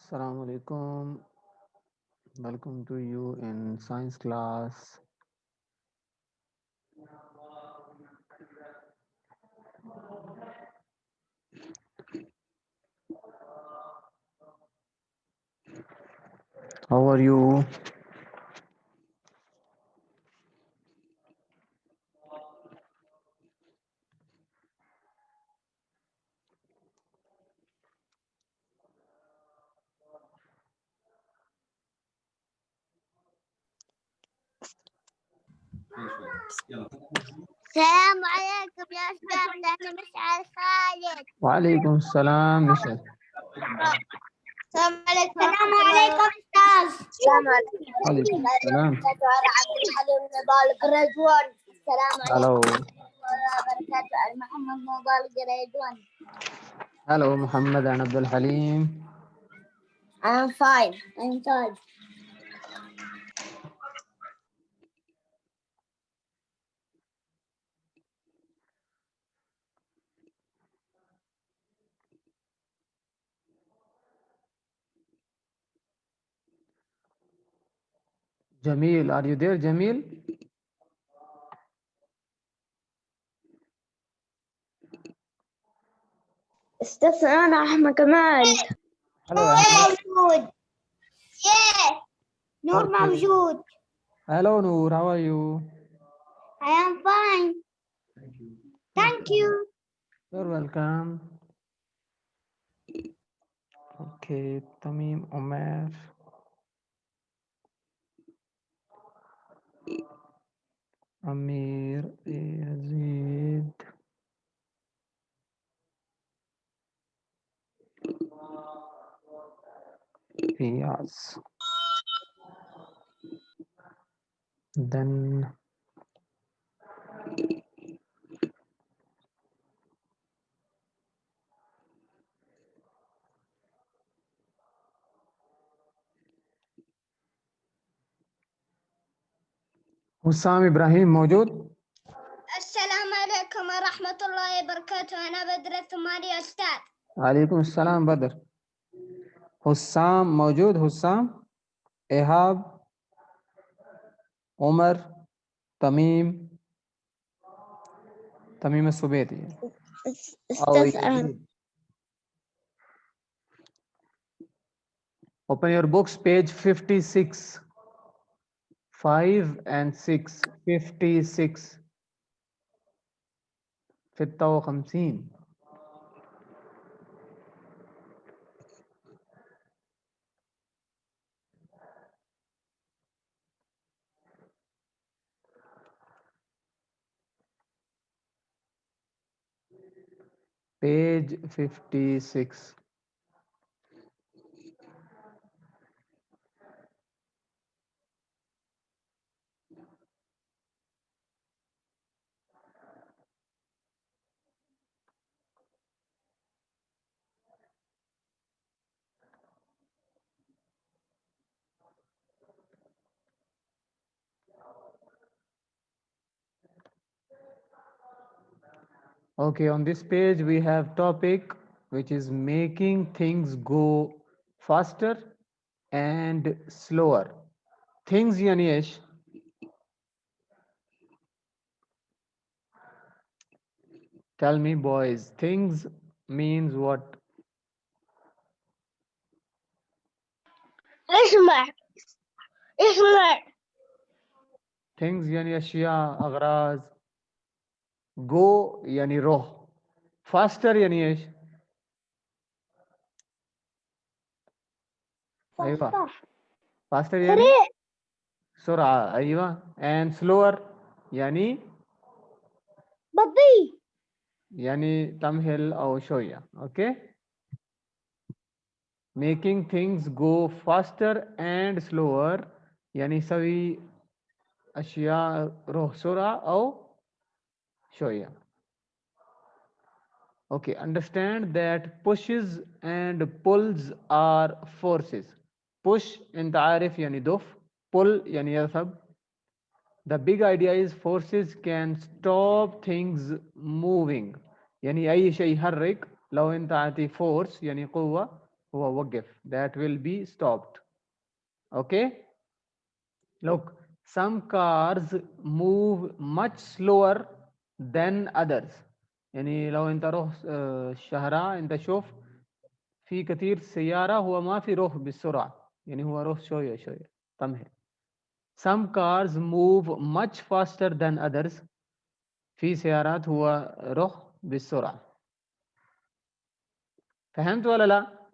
Assalamu alaikum. Welcome to you in science class. How are you? السلام عليكم يا أستاذ، أنا مشعل خالد. وعليكم السلام مشعل. السلام عليكم. السلام عليكم أستاذ. السلام عليكم. وعليكم السلام. أنا عبد الحليم نضال جريد 1. السلام عليكم Hello. ورحمة الله وبركاته. أنا محمد نضال جريد 1. Hello Muhammad and Abdul Halim. I'm fine. I'm fine. Jamil, are you there, Jamil? استاذ أنا أحمد كمال. Hello Ahmed. موجود. نور Okay. موجود. Hello Noor, how are you? I am fine. Thank you. You're welcome. Okay, Tamim Omer. Amir Yazid. Riyaz. Then Hussam Ibrahim मौजूद? السلام عليكم ورحمة الله وبركاته. أنا بدر الثمانية أستاذ. वालेकुम अस्सलाम बदर. हुस्साम मौजूद? हुस्साम, एहाब, Umar, Tamim, Tamim सुबेती. Open your books, page 56. 5 and 6. 56. 56. Page 56. Okay, on this page we have topic which is making things go faster and slower. Things yani ايش؟ Tell me boys, things means what? اسمع. Things yani أشياء أغراض. Go yani روح. Faster يعني ايش؟ ايوه faster يعني سرعة. ايوه and slower يعني بطيء. يعني تمهل او شوية. Okay, making things go faster and slower يعني يسوي أشياء روح سرعة أو شوية. Okay, understand that pushes and pulls are forces. Push انت عارف يعني دف. Pull يعني يذهب. The big idea is forces can stop things moving. يعني أي شيء يحرك لو أنت عطي force يعني قوة هو وقف, that will be stopped. Okay, look, some cars move much slower than others. يعني لو انت روح الشهراء انت شوف في كثير سيارة هو ما في روح بالسرعة, يعني هو روح شوية شوية طمه. Some cars move much faster than others. في سيارات هو روح بالسرعة. فهمت ولا لا؟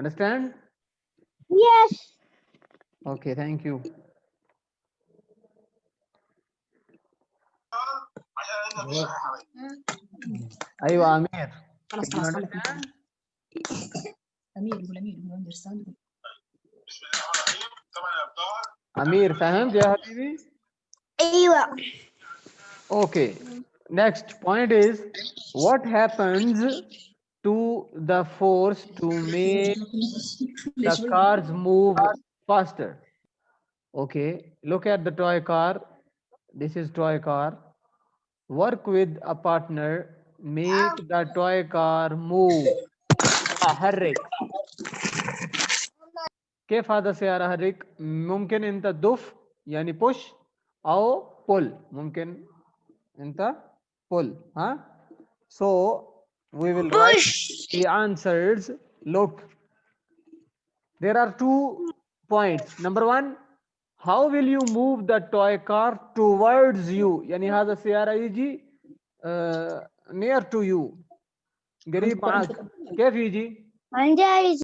Understand? Yes. Okay, thank you. أيوة أمير. خلاص Did you خلاص understand? امير يقول امير يقول اندرستاند. أمير فهمت يا حبيبي؟ أيوة. Okay. Next point is, what happens to the force to make the cars move faster? Okay, look at the toy car. This is toy car. Work with a partner. Make the toy car move. حرك. كيف هذا السيارة حرك؟ ممكن انت دف يعني push او pull. ممكن انت pull. ها؟ So we will write the answers. Look, there are 2 points. Number 1, how will you move the toy car towards you? يعني هذا السيارة يجي near to you, قريب معك. كيف يجي؟ عندي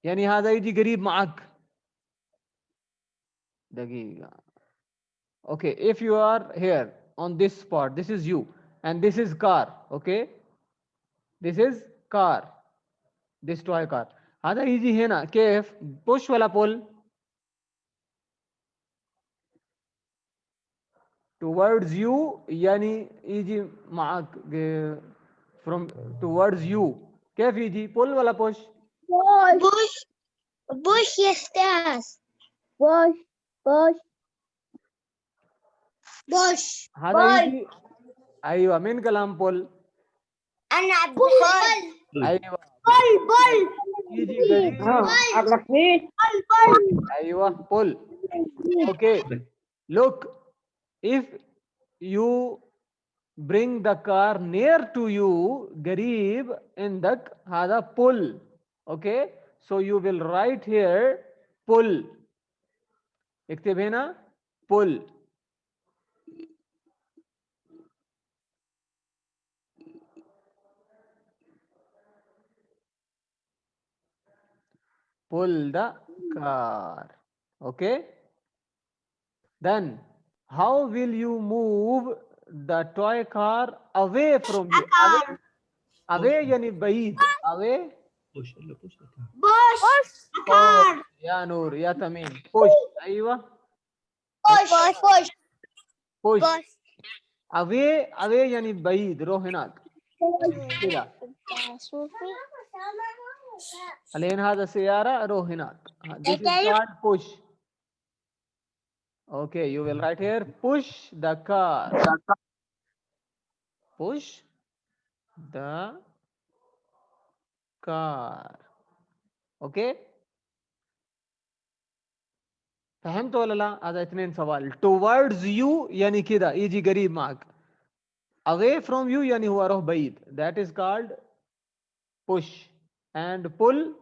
يعني هذا يجي قريب معك. دقيقة. Okay, if you are here on this spot, this is you and this is car. Okay, this is car, this toy car. هذا يجي هنا كيف؟ push ولا pull؟ towards you يعني يجي معك from towards you. كيف يجي؟ pull ولا push؟ بوش بوش يا أستاذ. بوش بوش بوش. هذا يجي. ايوه, من كلام pull؟ أنا عبد الحليم. ايوه, بول يجي قريب. عبد الحميد. ايوه pull. Okay, look, if you bring the car near to you, قريب عندك, هذا pull. Okay, so you will write here pull. اكتب هنا pull. Pull the car. Okay, then how will you move the toy car away from you? away يعني بعيد. away push اللي push the car. بوش push. يا نور يا تميم, push. ايوه بوش push. away يعني بعيد, روح هناك كده. الحين هذا سيارة, روح هناك. This is called push. Okay, you will write here push the car. Push the car. Okay, فهمت ولا لا؟ هذا 2 سوال. towards you يعني كده يجي قريب معك. away from you يعني هو روح بعيد. that is called push. and pull,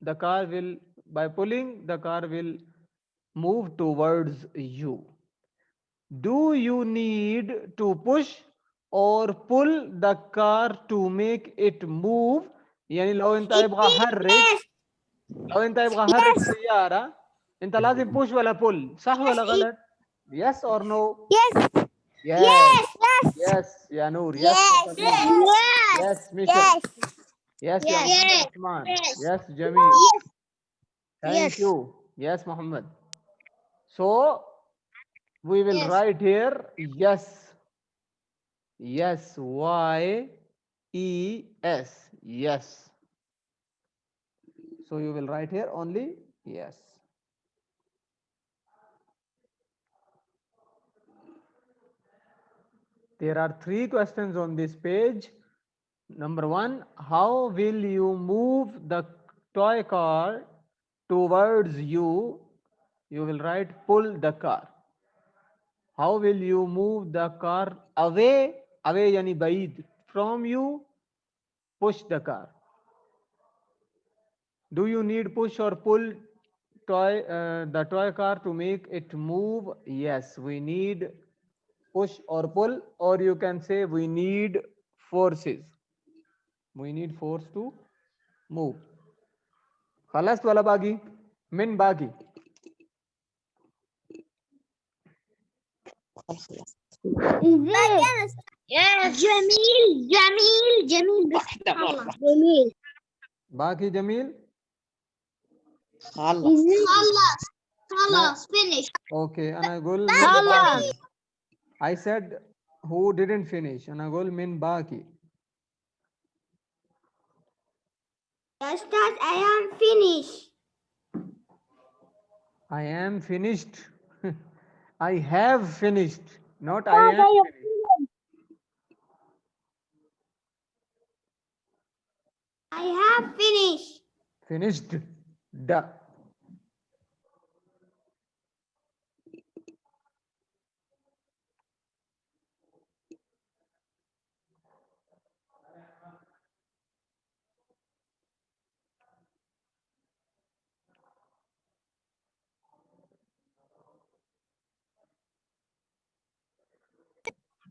the car will, by pulling the car will move towards you. Do you need to push or pull the car to make it move? يعني لو انت يبغى حرك سيارة, انت لازم push ولا pull, صح ولا غلط؟ Yes or no? Yes. Yes. Yes يا نور. Yes. Yes ميشل. Yes يا محمد عثمان. Yes جميل. Thank you. Yes Muhammad. So we will write here yes. Yes, Y-E-S. Yes. So you will write here only yes. There are 3 questions on this page. Number one, how will you move the toy car towards you? You will write pull the car. How will you move the car away? Away yani baid from you. Push the car. Do you need push or pull the toy car to make it move? Yes, we need push or pull, or you can say we need forces. We need force to move. خلصت ولا باقي؟ من باقي؟ جميل جميل جميل بس جميل باقي جميل؟ خلص خلص finish اوكي انا اقول من خلص. باقي. I said who didn't finish. انا اقول من باقي. يا أستاذ I am finished. I am finished. I have finished, not I am finished. I have finished. Finished. Da.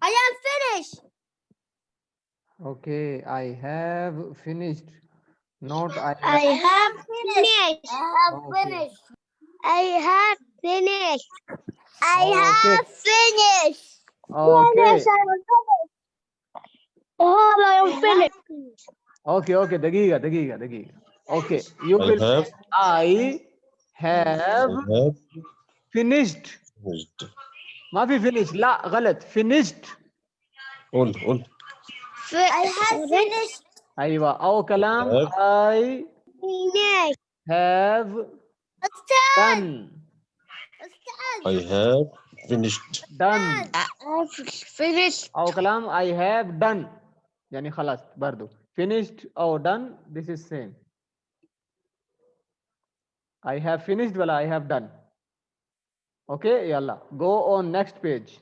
I am finished. Okay, I have finished, not I I have. have finished. I have Okay. finished. I have finished. I Okay. have finished. Okay. I am finished. Okay, okay, دقيقة. Okay, you I will have say I have finished. finished. ما في finish. لا غلط. Finished. قول I have finished. أيوة. أو كلام have. I Finished. have done. I have finished. Done. Finished. أو كلام I have done. يعني خلاص برضو. Finished أو done. This is same. I have finished ولا I have done. Okay, يلا. Go on next page.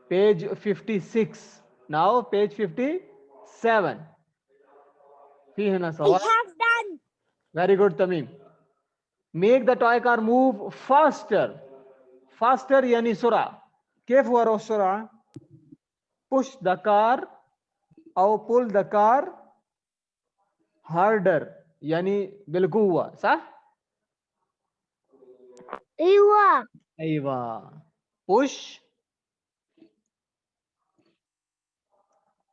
Page 56. Now page 57. في هنا I سؤال. have done. Very good, Tamim. Make the toy car move faster. Faster يعني سرعة. كيف ورا السرعة؟ Push the car أو pull the car harder يعني بالقوة صح؟ أيوة. أيوة. Push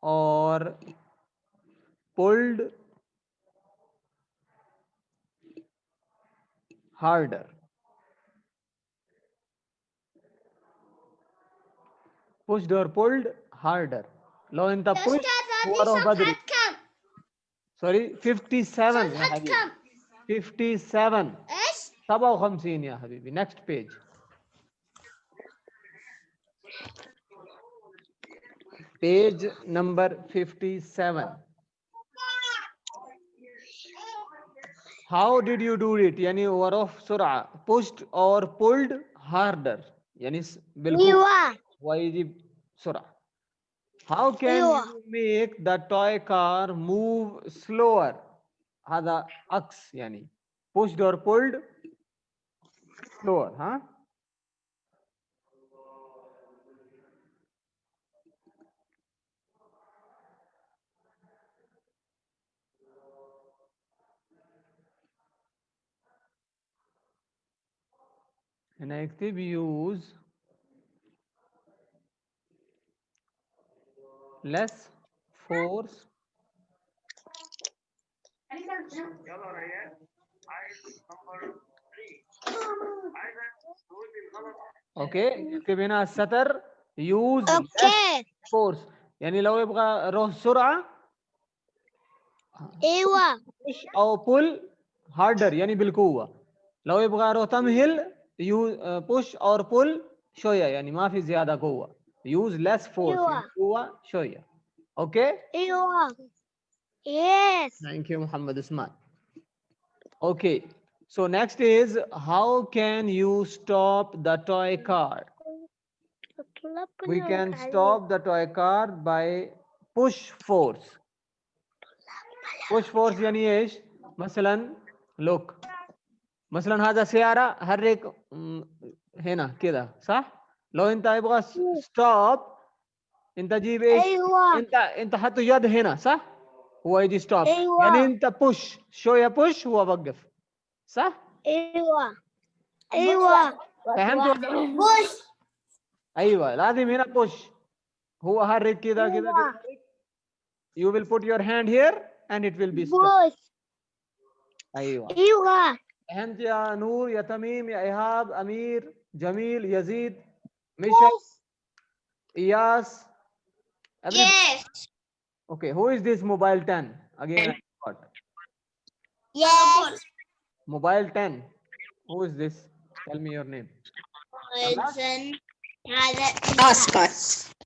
or pulled harder. Pushed or pulled harder. لو انت push وروح بدري. كم؟ سوري 57 يا صفحة حبيبي. كم؟ 57. إيش؟ 57 يا حبيبي. Next page. Page number 57. How did you do it? يعني وروح سرعة. Pushed or pulled harder. يعني بالقوة. أيوة. ويجي بسرعة. How can أيوة. you make the toy car move slower? هذا عكس يعني. Pushed or pulled slower. ها؟ هنا اكتب use less force اوكي. اكتب هنا السطر use less أوكي. force يعني لو يبغى روح سرعة أيوة. push او pull harder يعني بالقوة. لو يبغى روح تمهل push or pull شوية يعني ما في زيادة قوة. use less force أيوة. يعني قوة شوية. اوكي. أيوة. Yes. Thank you, Muhammad Usman. Okay, so next is how can you stop the toy car? We can stop the toy car by push force. Push force يعني ايش؟ مثلا look مثلا هذا سيارة حرك هنا كده صح؟ لو انت يبغى stop انت جيب ايش؟ ايوه انت حط يد هنا صح؟ هو يجي stop ايوه يعني انت push شوية push هو وقف صح؟ ايوه ايوه فهمت ولا؟ بوش ايوه لازم هنا push هو حرك كده كده كده you will put your hand here and it will be stop. بوش ايوه ايوه فهمت يا نور يا تميم يا ايهاب امير جميل يزيد مشا بوش اياس everybody. yes Okay, who is this mobile 10 again I forgot. yes Mobile 10 who is this, tell me your name. هذا اسكت.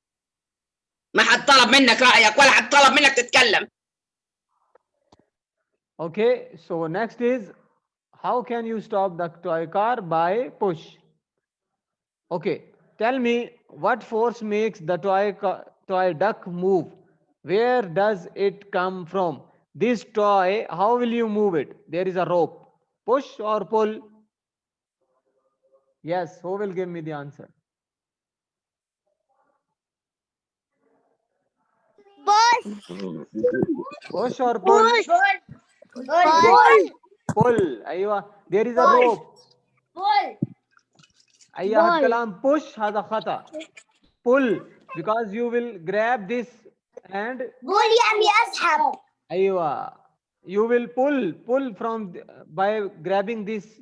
ما حد طلب منك رايك ولا حد طلب منك تتكلم. Okay, so next is how can you stop the toy car by push. Okay, tell me what force makes the toy duck move. Where does it come from? This toy, how will you move it? There is a rope. Push or pull? Yes, who will give me the answer? بوش Push or pull? بوش Pull. أيوة. There is a rope. أي أحد كلام push هذا خطأ. Pull because you will grab this and بول يعني اسحب أيوة. You will pull from by grabbing this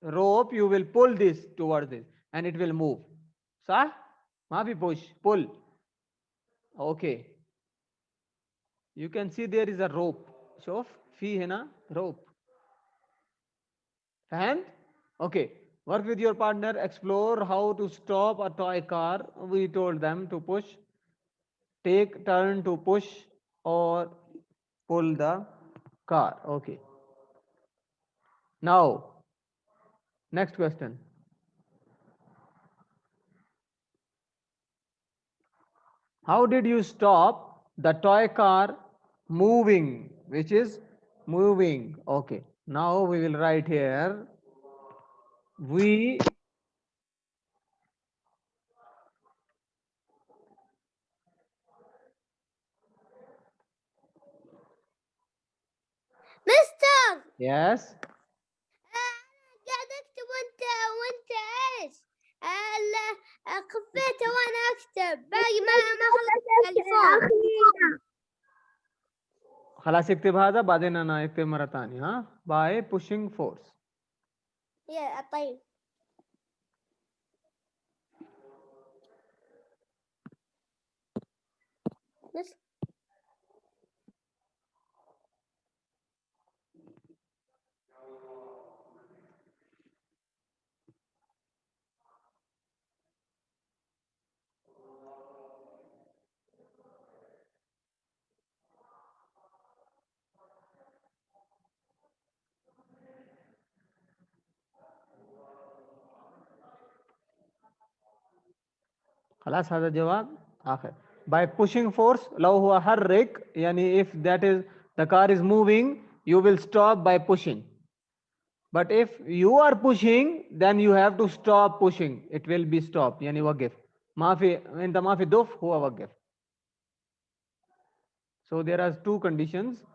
rope. You will pull this towards it and it will move. صح؟ ما في push. Pull. Okay. You can see there is a rope. شوف في هنا rope. فهمت؟ Okay. Work with your partner. Explore how to stop a toy car. We told them to push. Take turn to push or pull the car. Okay. Now, next question. How did you stop the toy car moving? Which is moving. Okay. Now we will write here. We مستر yes. قاعد اكتب وانت ايش؟ خفيته وانا اكتب باقي ما خلصت التليفون. خلاص اكتب هذا بعدين انا اكتب مرة ثانية ها by pushing force. يا طيب بس خلاص هذا جواب آخر. By pushing force لو هو حرك يعني if that is the car is moving you will stop by pushing. But if you are pushing then you have to stop pushing. It will be stop يعني وقف. ما في انت ما في دف هو وقف. So there are two conditions.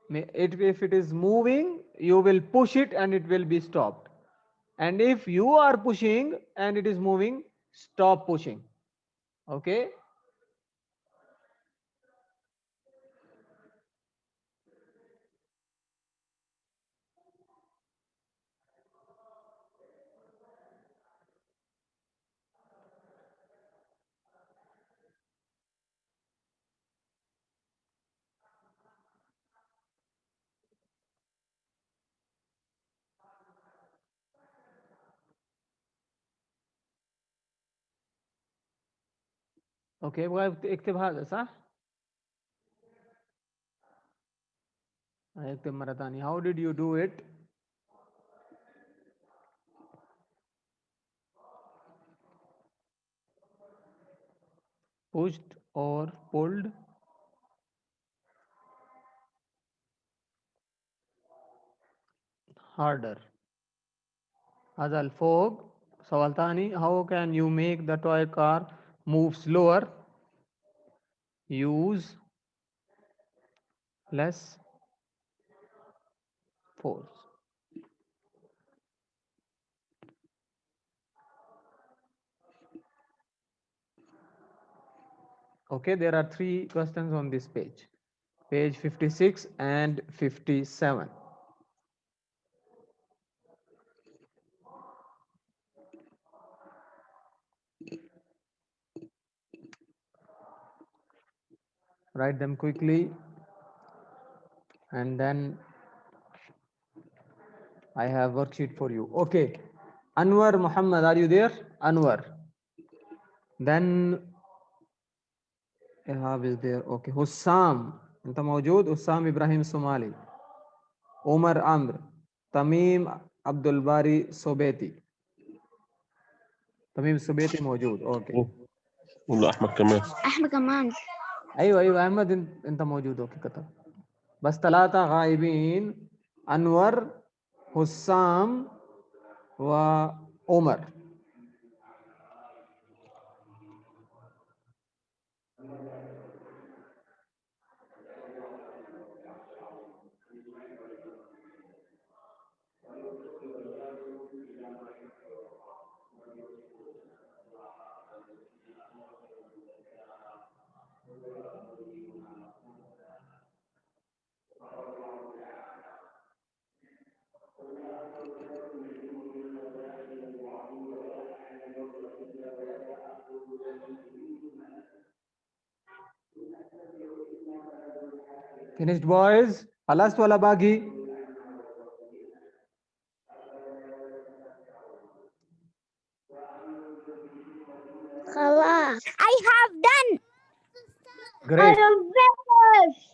If it is moving you will push it and it will be stopped. And if you are pushing and it is moving stop pushing. Okay. اوكي ابغى اكتب هذا صح؟ Ayaktim Maratani, how did you do it? Pushed or pulled? Harder. هذا الفوق. سؤال ثاني, how can you make the toy car move slower? Use less force. Okay, there are 3 questions on this page. Page 56 and 57. Write them quickly, and then I have worksheet for you. Okay, Anwar Muhammad, are you there? Anwar. Then Ihab is there. Okay, Hussam, أنت موجود؟ Hussam Ibrahim Somali. Omar Amr, Tamim Abdul Bari Sobeti. Tamim Sobeti موجود. Okay. والله أحمد كمان. أحمد كمان. ايوه احمد انت موجود. اوكي كتب بس 3 غايبين, انور, حسام وعمر. Finished boys? خلصت ولا باقي؟ خلاص. I have done. Great. am finished.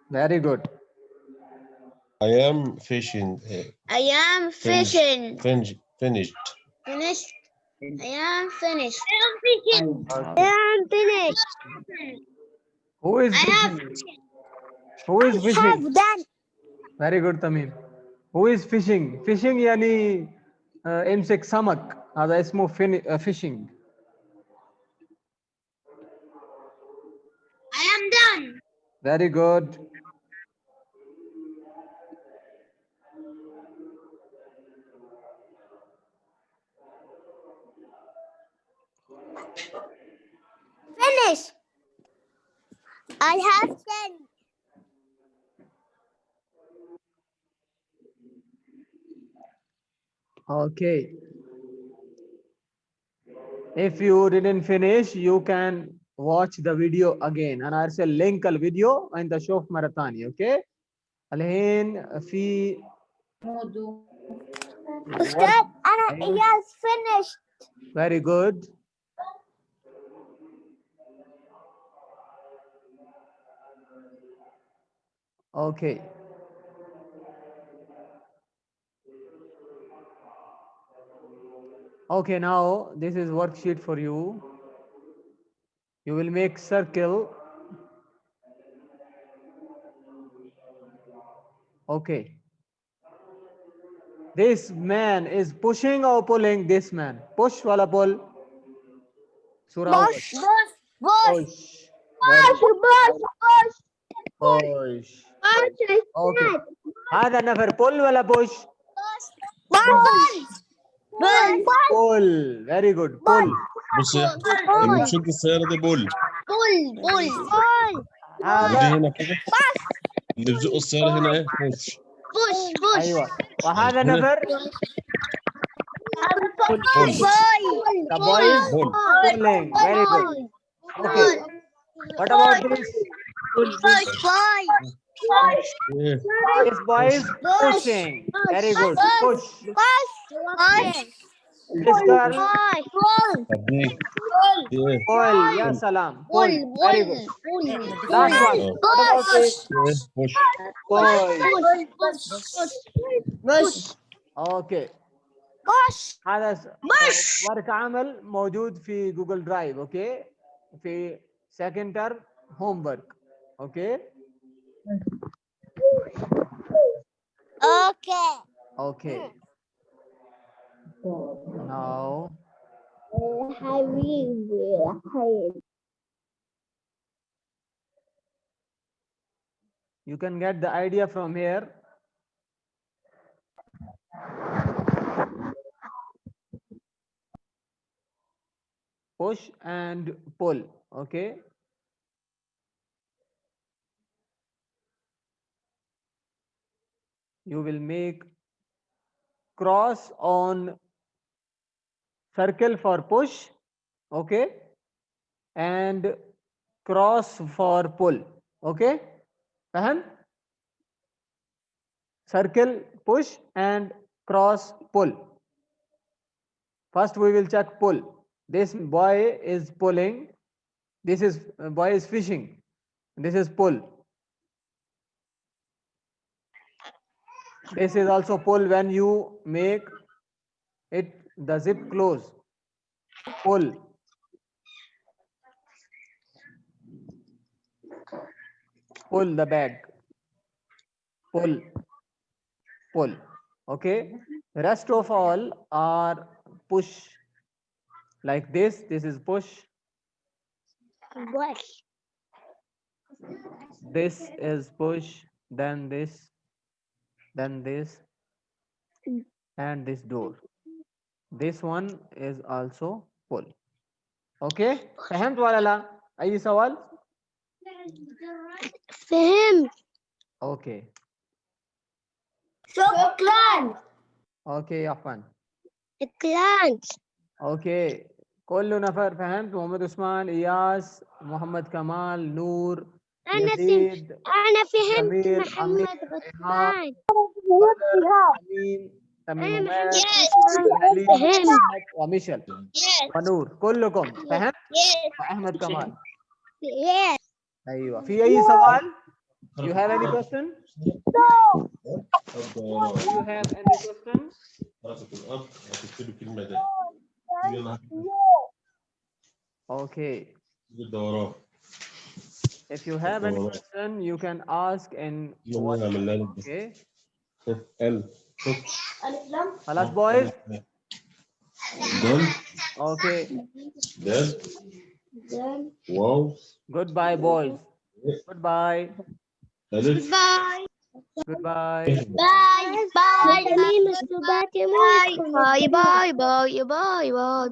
Very good. I am fishing. I am fishing. Finished. Finished. I am finished. I am fishing. Okay. I am finished. Who is I have. fishing? Who is have fishing? done. Very good Tamim. Who is fishing? Fishing يعني امسك سمك, هذا اسمه fishing. I am done. Very good. Finish. I have done. Okay. If you didn't finish, you can watch the video again. أنا أرسل لينك الفيديو عند شوف مرة ثانية. Okay. الحين في مودو. Ustad, أنا yes finished. very good. Okay. Okay, now this is worksheet for you. You will make circle. Okay. This man is pushing or pulling this man? Push wala pull? Surah Push. Push. push. Very good. Push. Push. Push. Okay. هذا نفر pull ولا push? Push. Pull. Very good. Pull. بص يا اللي بتشد السيارة دي بول. ودي هذا هنا كده. اللي بزق السيارة هنا ايه؟ بوش. ايوه. وهذا نفر بول. the boy is بول. pulling. Very good. Okay. What about this? ايه. This boy is pushing. Very good. Push. This girl, هديك في ايه؟ pull. Ya salam. Pull. Very good. Last one. اه What about this? ايه push Push. Okay. هذا ورك عمل موجود في جوجل درايف. اوكي في second term homework. اوكي okay now you can get the idea from here. Push and pull. Okay, you will make cross on circle for push. Okay, and cross for pull. Okay, فهم? Circle push and cross pull. First we will check pull. This boy is pulling. This is boy is fishing. This is pull. This is also pull when you make it the zip close. Pull. Pull the bag. Pull. Pull. Okay. Rest of all are push. Like this. This is push. This is push. Then this. Then this. And this door. This one is also pull. Okay. فهمت ولا لا؟ أي سؤال؟ فهمت. Okay. شكرا. Okay عفوا. شكرا. Okay. كل نفر فهمت. محمد عثمان، إياس، محمد كمال، نور، يزيد، أنا فهمت سمير، محمد عمير، غسان. تميم، أنا أمير، فهمت. علي، فهمت. محمد، وميشل ونور. كلكم فهمت؟ وأحمد كمال. Yes. أيوة. في أي سؤال؟ You have any question? Do you have any question? حركة الأب هتكتبي كلمة ده يلا Okay. جدا وراه If you have any question, you can ask in يلا نعمل لها بس okay. ال خلاص boys. دال Okay. دال واو Goodbye boys. Goodbye. ألف Bye. Goodbye. Bye. Bye. Bye. Bye. Bye. Bye. Bye. Bye. Bye.